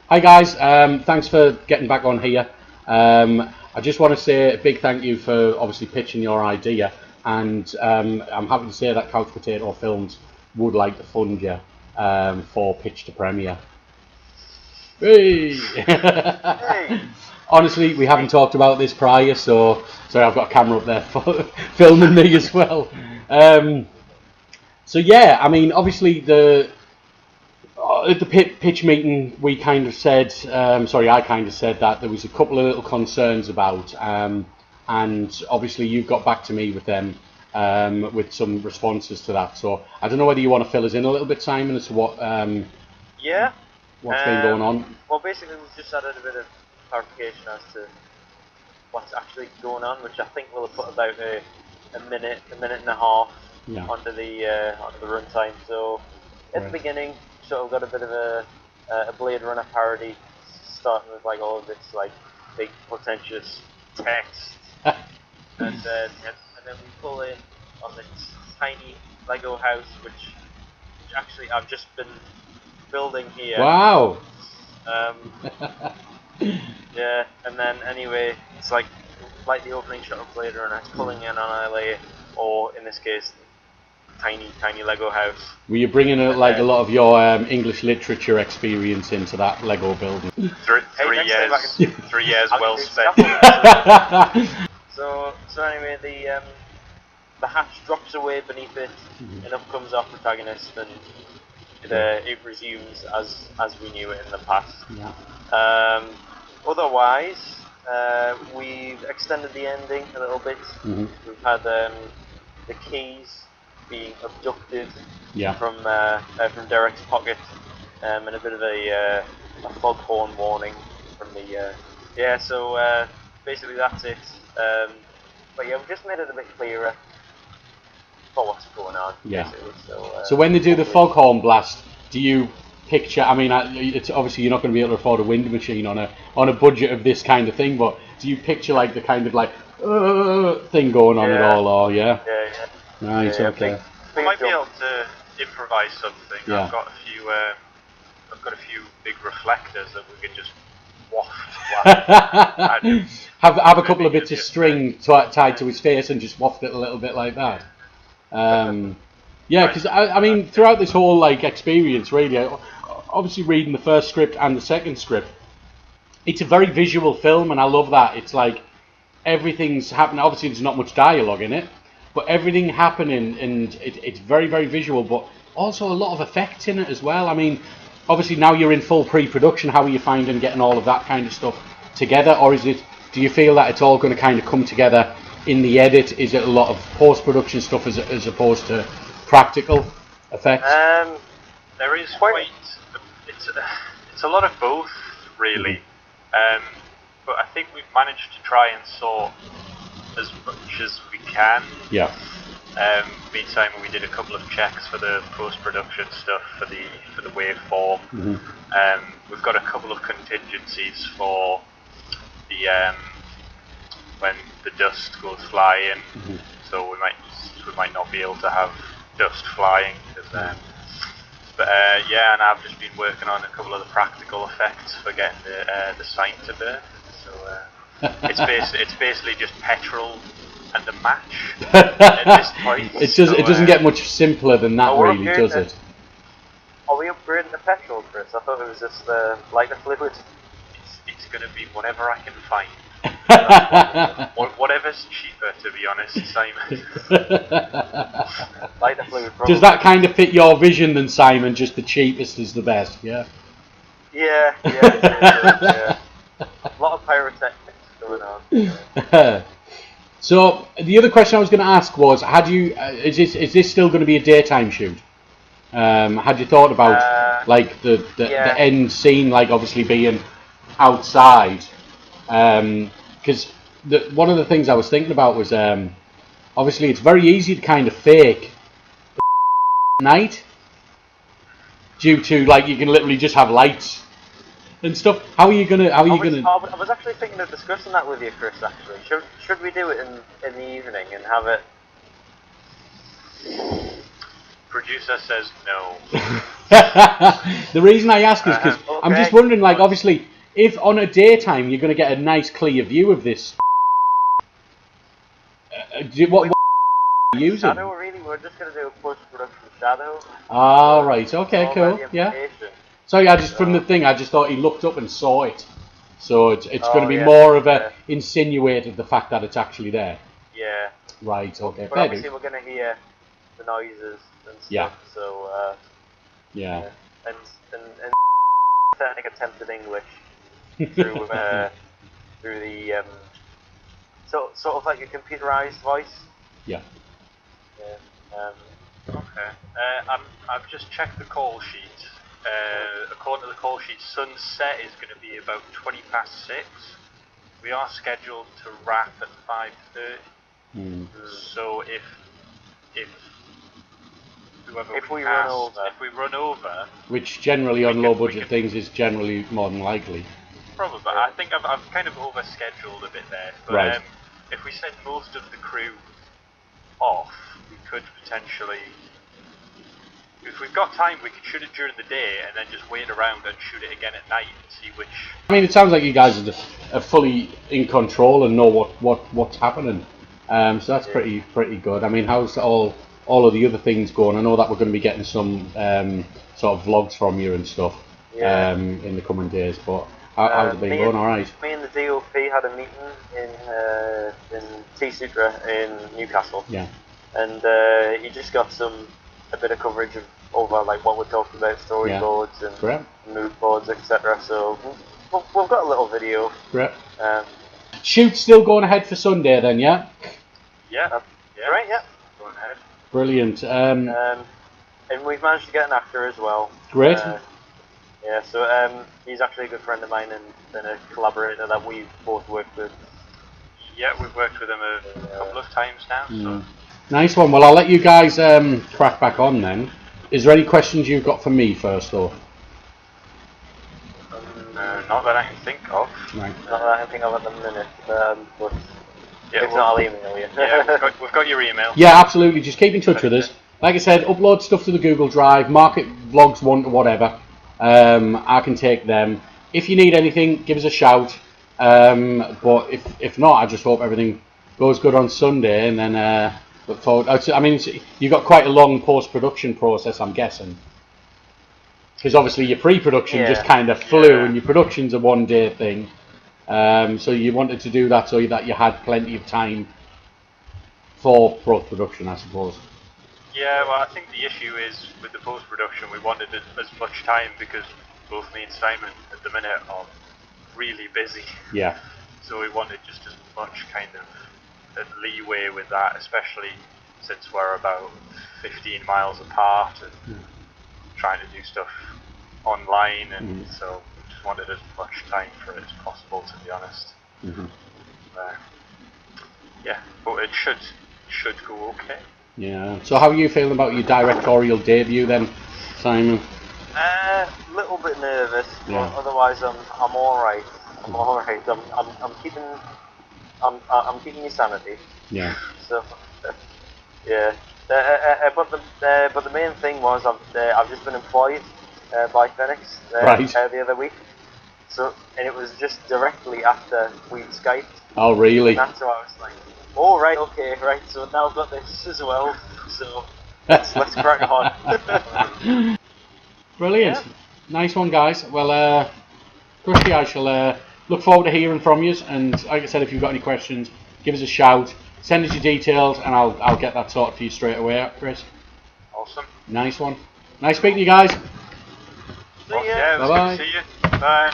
Hi guys, thanks for getting back on here. I just want to say a big thank you for obviously pitching your idea, and I'm happy to say that Couch Potato Films would like to fund you for pitch to premiere. Hey! Hey! Honestly, we haven't talked about this prior, so sorry, I've got a camera up there filming me as well. So yeah, I mean, obviously at the pitch meeting, we kind of said, I kind of said that there was a couple of little concerns about, and obviously you've got back to me with them, with some responses to that. So I don't know whether you want to fill us in a little bit, Simon, as to what what's been going on. Well, basically, we've just added a bit of clarification as to what's actually going on, which I think will have put about a minute and a half onto the runtime. So at the beginning, sort of got a bit of a Blade Runner parody, starting with like all of its like big pretentious text, and then we pull in on this tiny Lego house, which actually I've just been building here. Wow. Yeah, and then anyway, it's like the opening shot of Blade Runner, it's pulling in on LA, or in this case, tiny Lego house. Were you bringing a lot of your English literature experience into that Lego building? 3 years, 3 years well spent. So anyway, the hatch drops away beneath it, and up comes our protagonist, and it resumes as we knew it in the past. Yeah. Otherwise, we've extended the ending a little bit. We've had the keys being abducted from Derek's pocket, and a bit of a foghorn warning from the So basically that's it. But yeah, we've just made it a bit clearer for what's going on. Yeah. So when they do the foghorn blast, do you picture? I mean, it's obviously you're not going to be able to afford a wind machine on a budget of this kind of thing, but do you picture like the kind of like thing going on at all, or Yeah. Right, okay. We might be able to improvise something. Yeah. I've got a few big reflectors that we can just waft. have a couple of bits of string tied to his face and just waft it a little bit like that. Yeah, because I mean, throughout this whole like experience, really, obviously reading the first script and the second script, it's a very visual film, and I love that. It's like everything's happening. Obviously, there's not much dialogue in it, but everything happening, and it's very, very visual, but also a lot of effects in it as well. I mean, obviously now you're in full pre-production. How are you finding getting all of that kind of stuff together, or do you feel that it's all going to kind of come together in the edit? Is it a lot of post-production stuff as opposed to practical effects? There is it's a lot of both, really. But I think we've managed to try and sort as much as we can. Yeah. Meantime, we did a couple of checks for the post-production stuff for the waveform. We've got a couple of contingencies for the when the dust goes flying. So we might not be able to have dust flying. But and I've just been working on a couple of the practical effects for getting the sign to burn. So it's basically just petrol and a match at this point. It doesn't get much simpler than that, really, does it? Are we upgrading the petrol, Chris? I thought it was just lighter fluid. It's going to be whatever I can find. Whatever's cheaper, to be honest, Simon. Lighter fluid, probably. Does that kind of fit your vision then, Simon? Just the cheapest is the best, yeah? Yeah. A lot of pyrotechnics going on. So the other question I was going to ask was, is this still going to be a daytime shoot? Had you thought about like the end scene, like obviously being outside? Because one of the things I was thinking about was obviously it's very easy to kind of fake night due to like you can literally just have lights and stuff. How are you gonna? I was actually thinking of discussing that with you, Chris. Actually, should we do it in the evening and have it? Producer says no. The reason I ask is because Okay. I'm just wondering, like, obviously, if on a daytime you're going to get a nice clear view of this, what are you using? Shadow, really? We're just going to do a post-production shadow. Ah, right. Okay, cool. Yeah. Sorry, from the thing, I just thought he looked up and saw it. So it's going to be more of a insinuated the fact that it's actually there. Yeah. Right. Okay. But obviously we're going to hear the noises and stuff. Yeah. So. Yeah. And turning attempted English through through the sort of like a computerized voice. Yeah. Yeah. Okay. I've just checked the call sheet. According to the call sheet, sunset is going to be about 6:20. We are scheduled to wrap at 5:30. So if we run over, which generally on low budget things is generally more than likely. Probably. I think I've kind of overscheduled a bit there. But right. If we send most of the crew off, we could potentially. If we've got time, we could shoot it during the day and then just wait around and shoot it again at night and see which. I mean, it sounds like you guys are fully in control and know what's happening. So that's pretty good. I mean, how's all of the other things going? I know that we're going to be getting some sort of vlogs from you and stuff in the coming days. But how's it been going? All right. Me and the DOP had a meeting in T Sutra in Newcastle. Yeah. And he just got a bit of coverage over like what we're talking about, storyboards and mood boards, etc. So we've got a little video. Great. Shoot's still going ahead for Sunday then, yeah? Yeah. Right, yeah. Going ahead. Brilliant. And we've managed to get an actor as well. Great. Yeah, so he's actually a good friend of mine and been a collaborator that we've both worked with. Yeah, we've worked with him a couple of times now. So. Nice one. Well, I'll let you guys crack back on then. Is there any questions you've got for me first, or? Not that I can think of. Right. Not that I can think of at the minute, but if not, I'll email you. Yeah, we've got your email. Yeah, absolutely. Just keep in touch with us. Like I said, upload stuff to the Google Drive, market vlogs 1 to whatever. I can take them. If you need anything, give us a shout. But if not, I just hope everything goes good on Sunday, and then look forward. I mean, you've got quite a long post-production process, I'm guessing. Because obviously your pre-production just kind of flew, and your production's a one-day thing. So you wanted to do that so that you had plenty of time for post-production, I suppose. Yeah, well, I think the issue is with the post-production, we wanted as much time because both me and Simon at the minute are really busy. Yeah. So we wanted just as much kind of leeway with that, especially since we're about 15 miles apart and trying to do stuff online, and so we just wanted as much time for it as possible, to be honest. Yeah, but it should go okay. Yeah. So how are you feeling about your directorial debut then, Simon? Little bit nervous, but otherwise I'm all right. I'm all right. I'm keeping your sanity. Yeah. So yeah. But the main thing was I've just been employed by Phoenix the other week. So and it was just directly after we'd Skyped. Oh really? And that's why I was like, oh right, okay, right. So now I've got this as well. So let's crack on. Brilliant. Nice one, guys. Well, Krusty, I shall look forward to hearing from you. And like I said, if you've got any questions, give us a shout. Send us your details, and I'll get that sorted for you straight away, Chris. Awesome. Nice one. Nice speaking to you guys. See ya. Yeah, it was good to see you. Bye.